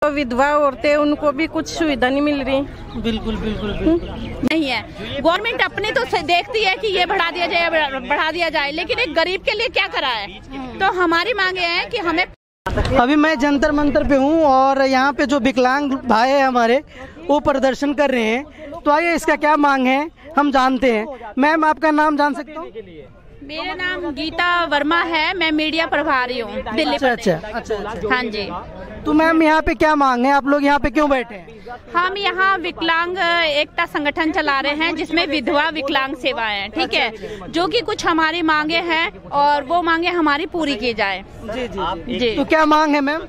तो विधवा औरतें, उनको भी कुछ सुविधा नहीं मिल रही। बिल्कुल बिल्कुल बिल्कुल नहीं है। गवर्नमेंट अपनी तो देखती है कि ये बढ़ा दिया जाए, लेकिन एक गरीब के लिए क्या करा है। तो हमारी मांगे हैं कि हमें। अभी मैं जंतर मंतर पे हूँ और यहाँ पे जो विकलांग भाई है हमारे, वो प्रदर्शन कर रहे हैं। तो आइए इसका क्या मांग है हम जानते हैं। मैम, आपका नाम जान सकता हूँ? मेरा नाम गीता वर्मा है, मैं मीडिया प्रभारी हूँ दिल्ली। अच्छा। हाँ जी। तो मैम, यहाँ पे क्या मांग है? आप लोग यहाँ पे क्यों बैठे हैं? हम यहाँ विकलांग एकता संगठन चला रहे हैं, जिसमें विधवा विकलांग सेवाएं हैं, ठीक है, जो कि कुछ हमारी मांगे हैं और वो मांगे हमारी पूरी की जाए। जी जी जी, जी। तो क्या मांग है मैम?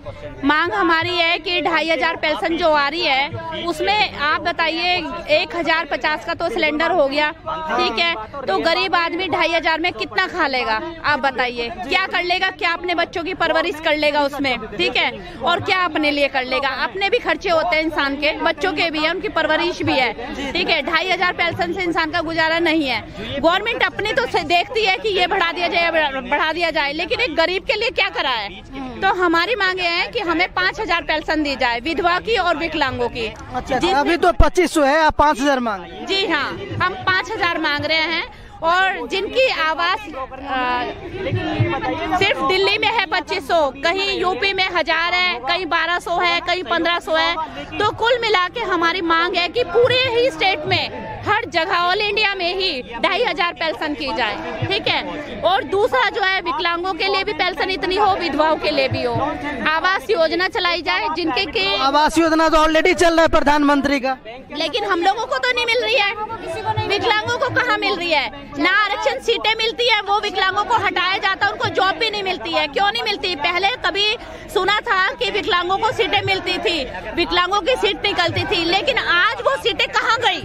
मांग हमारी है कि 2500 पेंशन जो आ रही है, उसमें आप बताइए 1050 का तो सिलेंडर हो गया, ठीक है, तो गरीब आदमी 2500 में कितना खा लेगा? आप बताइए, क्या कर लेगा? क्या अपने बच्चों की परवरिश कर लेगा उसमें, ठीक है, और क्या अपने लिए कर लेगा? अपने भी खर्चे होते हैं इंसान के, बच्चों के भी है, उनकी परवरिश भी है, ठीक है। 2500 पेंशन से इंसान का गुजारा नहीं है। गवर्नमेंट अपनी तो देखती है कि ये बढ़ा दिया जाए, लेकिन एक गरीब के लिए क्या करा है। तो हमारी मांगे हैं कि हमें 5000 पेंशन दी जाए, विधवा की और विकलांगों की। अच्छा, अभी तो 2500 है, आप 5000 मांग रहे हैं? जी हाँ, हम 5000 मांग रहे हैं। और जिनकी आवास सिर्फ दिल्ली में है 2500, कहीं यूपी में 1000 है, कहीं 1200 है, कहीं 1500 है। तो कुल मिला के हमारी मांग है कि पूरे ही स्टेट में, हर जगह, ऑल इंडिया में ही 2500 पेंशन की जाए, ठीक है। और दूसरा जो है, विकलांगों के लिए भी पेंशन इतनी हो, विधवाओं के लिए भी हो। आवास योजना चलाई जाए, जिनके के आवास योजना तो ऑलरेडी चल रहा है प्रधानमंत्री का, लेकिन हम लोगों को तो नहीं मिल रही है। विकलांगों को कहाँ मिल रही है? ना आरक्षण सीटें मिलती है, वो विकलांगों को हटाया जाता है, उनको जॉब भी नहीं मिलती है। क्यों नहीं मिलती? पहले कभी सुना था कि विकलांगों को सीटें मिलती थी, विकलांगों की सीट निकलती थी, लेकिन आज वो सीटें कहाँ गई?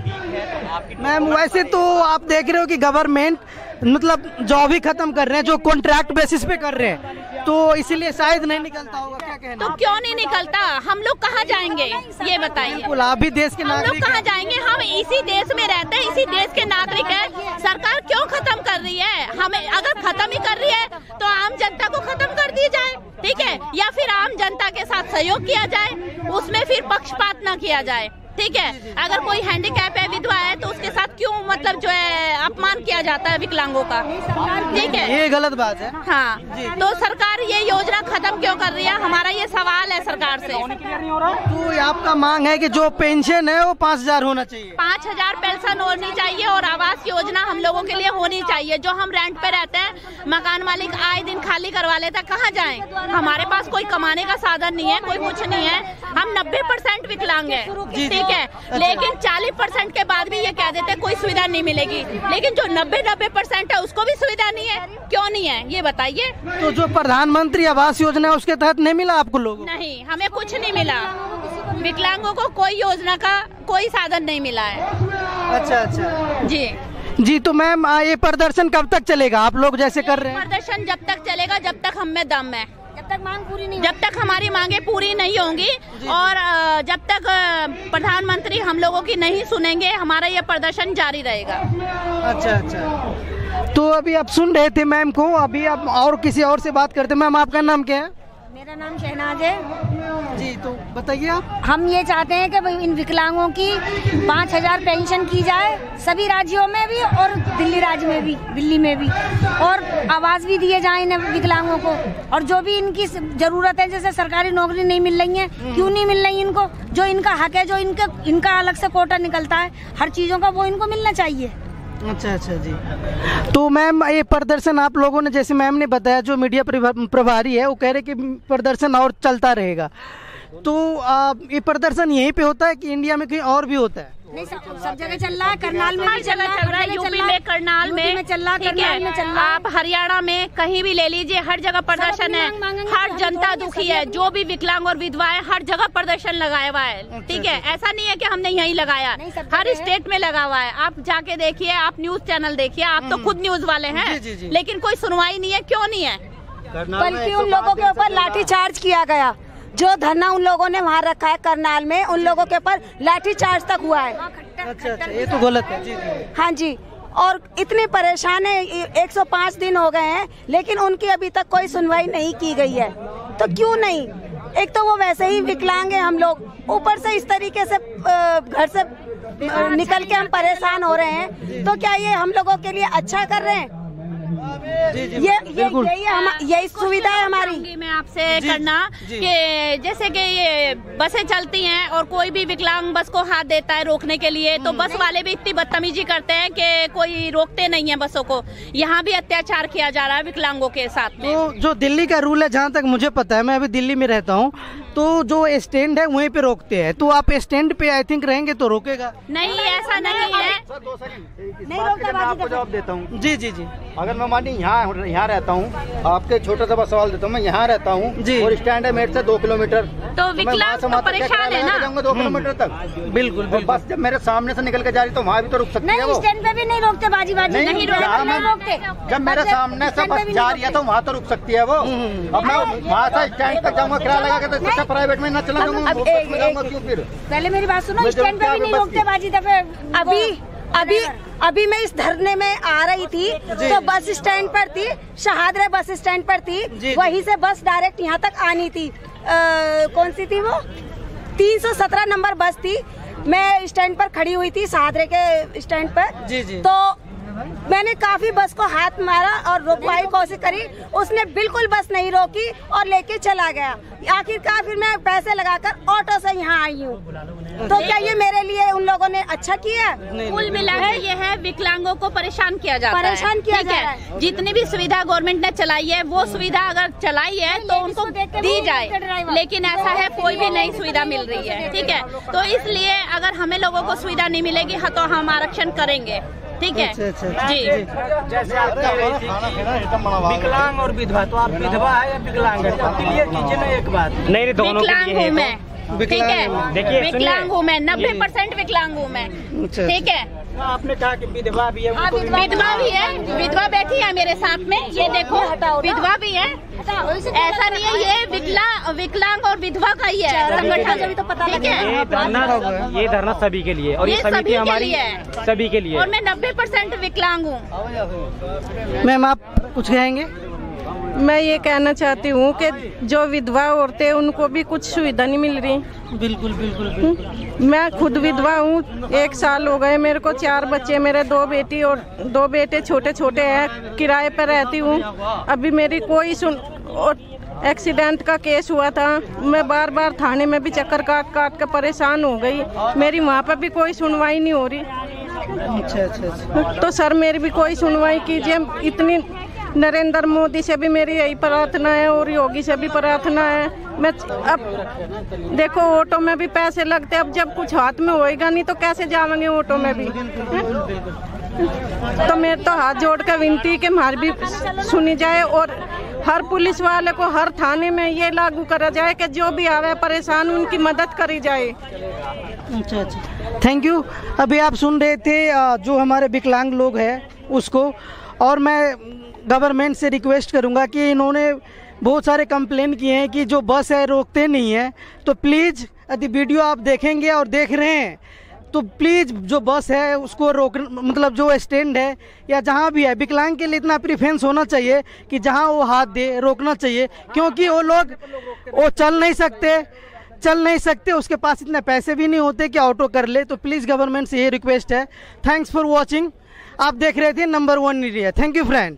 मैम, वैसे तो आप देख रहे हो कि गवर्नमेंट मतलब जॉब ही खत्म कर रहे हैं, जो कॉन्ट्रैक्ट बेसिस पे कर रहे हैं, तो इसीलिए शायद नहीं निकलता होगा। क्या कहना? तो क्यों नहीं निकलता? हम लोग कहाँ जाएंगे ये बताइए? आप भी देश के नागरिक, हम लोग कहाँ जाएंगे? हम इसी देश में रहते हैं, इसी देश के नागरिक हैं। सरकार क्यों खत्म कर रही है? हमें अगर खत्म ही कर रही है तो आम जनता को खत्म कर दी जाए, ठीक है, या फिर आम जनता के साथ सहयोग किया जाए, उसमें फिर पक्षपात न किया जाए, ठीक है। अगर कोई हैंडीकैप है, विधवा है, तो उसके साथ क्यों मतलब जो है अपमान किया जाता है विकलांगों का, ठीक है, ये गलत बात है। हाँ, तो सरकार ये योजना खत्म क्यों कर रही है? हमारा ये सवाल है सरकार से। तो आपका मांग है कि जो पेंशन है वो 5000 होना चाहिए? 5000 पेंशन होनी चाहिए और आवास योजना हम लोगों के लिए होनी चाहिए। जो हम रेंट पे रहते हैं, मकान मालिक आए दिन खाली करवा लेता है, कहाँ जाएं? हमारे पास कोई कमाने का साधन नहीं है, कोई कुछ नहीं है। हम 90% विकलांग है, ठीक है, लेकिन 40% के बाद भी ये कह देते कोई सुविधा नहीं मिलेगी, लेकिन जो 90% है उसको भी सुविधा नहीं है। क्यों नहीं है ये बताइए? तो जो प्रधानमंत्री आवास योजना है उसके तहत नहीं मिला आपको लोगों? नहीं, हमें कुछ नहीं मिला। विकलांगों को कोई योजना का कोई साधन नहीं मिला है। अच्छा जी जी। तो मैम, ये प्रदर्शन कब तक चलेगा? आप लोग जैसे कर रहे हैं प्रदर्शन जब तक चलेगा जब तक हम में दम है, जब तक हमारी मांगे पूरी नहीं होंगी और जब तक प्रधानमंत्री हम लोगों की नहीं सुनेंगे, हमारा ये प्रदर्शन जारी रहेगा। अच्छा। तो अभी आप सुन रहे थे मैम को, अभी आप और किसी और से बात करते। मैम, आपका नाम क्या है? मेरा नाम शहनाज है जी। तो बताइए आप। हम ये चाहते हैं कि इन विकलांगों की 5000 पेंशन की जाए, सभी राज्यों में भी और दिल्ली राज्य में भी, दिल्ली में भी, और आवास भी दिए जाए इन विकलांगों को। और जो भी इनकी जरूरत है, जैसे सरकारी नौकरी नहीं मिल रही है, क्यों नहीं मिल रही इनको? जो इनका हक है, जो इनका अलग से कोटा निकलता है हर चीजों का, वो इनको मिलना चाहिए। अच्छा जी। तो मैम, ये प्रदर्शन आप लोगों ने, जैसे मैम ने बताया, जो मीडिया प्रभारी है वो कह रहे कि प्रदर्शन और चलता रहेगा। तो ये प्रदर्शन यहीं पे होता है कि इंडिया में कहीं और भी होता है? नहीं, सब जगह चल रहा है। करनाल में हर जगह चल रहा है, यूपी में, करनाल में चल रहा है, आप हरियाणा में कहीं भी ले लीजिए, हर जगह प्रदर्शन है। हर जनता दुखी है, जो भी विकलांग और विधवा है, हर जगह प्रदर्शन लगाया हुआ है, ठीक है। ऐसा नहीं है कि हमने यहीं लगाया, हर स्टेट में लगा हुआ है। आप जाके देखिए, आप न्यूज चैनल देखिए, आप तो खुद न्यूज वाले हैं, लेकिन कोई सुनवाई नहीं है। क्यों नहीं है? बल्कि उन लोगों के ऊपर लाठीचार्ज किया गया। जो धरना उन लोगों ने वहाँ रखा है करनाल में, उन लोगों के ऊपर लाठीचार्ज तक हुआ है। अच्छा, ये तो गलत है। जी। हाँ जी, और इतने परेशान है, 105 दिन हो गए हैं, लेकिन उनकी अभी तक कोई सुनवाई नहीं की गई है। तो क्यों नहीं? एक तो वो वैसे ही विकलांग है हम लोग, ऊपर से इस तरीके से घर से निकल के हम परेशान हो रहे हैं, तो क्या ये हम लोगों के लिए अच्छा कर रहे हैं? यही सुविधा है हमारी। मैं आपसे करना कि जैसे कि ये बसें चलती हैं और कोई भी विकलांग बस को हाथ देता है रोकने के लिए, तो बस वाले भी इतनी बदतमीजी करते हैं कि कोई रोकते नहीं है बसों को। यहाँ भी अत्याचार किया जा रहा है विकलांगों के साथ में। तो जो दिल्ली का रूल है, जहाँ तक मुझे पता है, मैं अभी दिल्ली में रहता हूँ, तो जो स्टैंड है वहीं पे रोकते हैं। तो आप स्टैंड पे आई थिंक रहेंगे तो रोकेगा नहीं, ऐसा नहीं है। आपको जवाब देता हूँ। जी जी जी। अगर मैं मानिए यहाँ रहता हूँ, आपके छोटा सा सवाल देता हूँ, मैं यहाँ रहता हूँ और स्टैंड है मेरे से 2 किलोमीटर, तो विकलांग तो परेशान है ना। जाऊंगा 2 किलोमीटर तक। बिल्कुल। बस जब मेरे सामने से निकल के जा रही तो वहाँ भी तो रुक सकती है वो। स्टैंड पे भी नहीं रोकते, बाजी नहीं रोकते। जब मेरे सामने से बस जा रही है तो वहाँ तो रुक सकती है वो। अब मैं वहाँ से स्टैंड तक जाऊँगा किराया लगा के, तो प्राइवेट में न चला जाऊँगा, क्यों? फिर पहले मेरी बात सुनो, स्टैंड पे भी नहीं रोकते बाजी दफे। अभी मैं इस धरने में आ रही थी तो बस स्टैंड पर थी, शहादरा बस स्टैंड पर थी, वहीं से बस डायरेक्ट यहाँ तक आनी थी। कौन सी थी वो? 317 नंबर बस थी। मैं स्टैंड पर खड़ी हुई थी, शहादरे के स्टैंड पर। तो मैंने काफी बस को हाथ मारा और रोकवाई कोशिश करी, उसने बिल्कुल बस नहीं रोकी और लेके चला गया। आखिरकार फिर मैं पैसे लगाकर ऑटो से यहाँ आई हूँ। तो क्या ये मेरे लिए उन लोगों ने अच्छा किया? कुल मिलाकर ये है विकलांगों को परेशान किया जाता है। परेशान किया जा रहा है। जितनी भी सुविधा गवर्नमेंट ने चलाई है, वो सुविधा अगर चलाई है तो उनको दी जाए, लेकिन ऐसा है कोई भी नई सुविधा मिल रही है। ठीक है, तो इसलिए अगर हमें लोगों को सुविधा नहीं मिलेगी तो हम आरक्षण करेंगे। ठीक है जी। जैसे आप कह रही थी विकलांग और विधवा, तो आप विधवा है या विकलांग है? क्लियर कीजिए ना एक बात। नहीं, विकलांग हूँ मैं। ठीक है, देखिए विकलांग हूँ मैं, 90% विकलांग हूँ मैं। ठीक है, आपने कहा कि विधवा भी है, विधवा भी है, विधवा बैठी है मेरे साथ में, ये देखो विधवा भी है। ऐसा नहीं है, ये विकलांग और विधवा का ही है संगठन। ठीक है, ये धरना सभी के लिए और ये समिति हमारी सभी के लिए। और मैं 90% विकलांग हूँ। मैम आप कुछ कहेंगे? मैं ये कहना चाहती हूँ कि जो विधवा औरतें हैं उनको भी कुछ सुविधा नहीं मिल रही। बिल्कुल बिल्कुल बिल्कुल। मैं खुद विधवा हूँ, 1 साल हो गए मेरे को, 4 बच्चे, मेरे 2 बेटी और 2 बेटे छोटे छोटे हैं, किराए पर रहती हूँ। अभी मेरी कोई एक्सीडेंट का केस हुआ था, मैं बार बार थाने में भी चक्कर काट काट कर परेशान हो गई, मेरी वहाँ पर भी कोई सुनवाई नहीं हो रही। अच्छा। तो सर मेरी भी कोई सुनवाई कीजिए। इतनी नरेंद्र मोदी से भी मेरी यही प्रार्थना है और योगी से भी प्रार्थना है। मैं अब देखो ऑटो में भी पैसे लगते, अब जब कुछ हाथ में होएगा नहीं तो कैसे जाएंगे ऑटो में भी? तो मेरे तो हाथ जोड़ कर विनती कि हमारी भी सुनी जाए और हर पुलिस वाले को हर थाने में ये लागू करा जाए कि जो भी आवे परेशान उनकी मदद करी जाए। अच्छा, थैंक यू। अभी आप सुन रहे थे जो हमारे विकलांग लोग हैं उसको, और मैं गवर्नमेंट से रिक्वेस्ट करूंगा कि इन्होंने बहुत सारे कंप्लेन किए हैं कि जो बस है रोकते नहीं है, तो प्लीज़ यदि वीडियो आप देखेंगे और देख रहे हैं तो प्लीज़ जो बस है उसको रोक, मतलब जो स्टैंड है या जहाँ भी है, विकलांग के लिए इतना प्रिफरेंस होना चाहिए कि जहाँ वो हाथ दे रोकना चाहिए, क्योंकि वो लोग चल नहीं सकते, उसके पास इतने पैसे भी नहीं होते कि ऑटो कर ले। तो प्लीज़ गवर्नमेंट से ये रिक्वेस्ट है। Thanks for watching. आप देख रहे थे number 1 India. Thank you friend.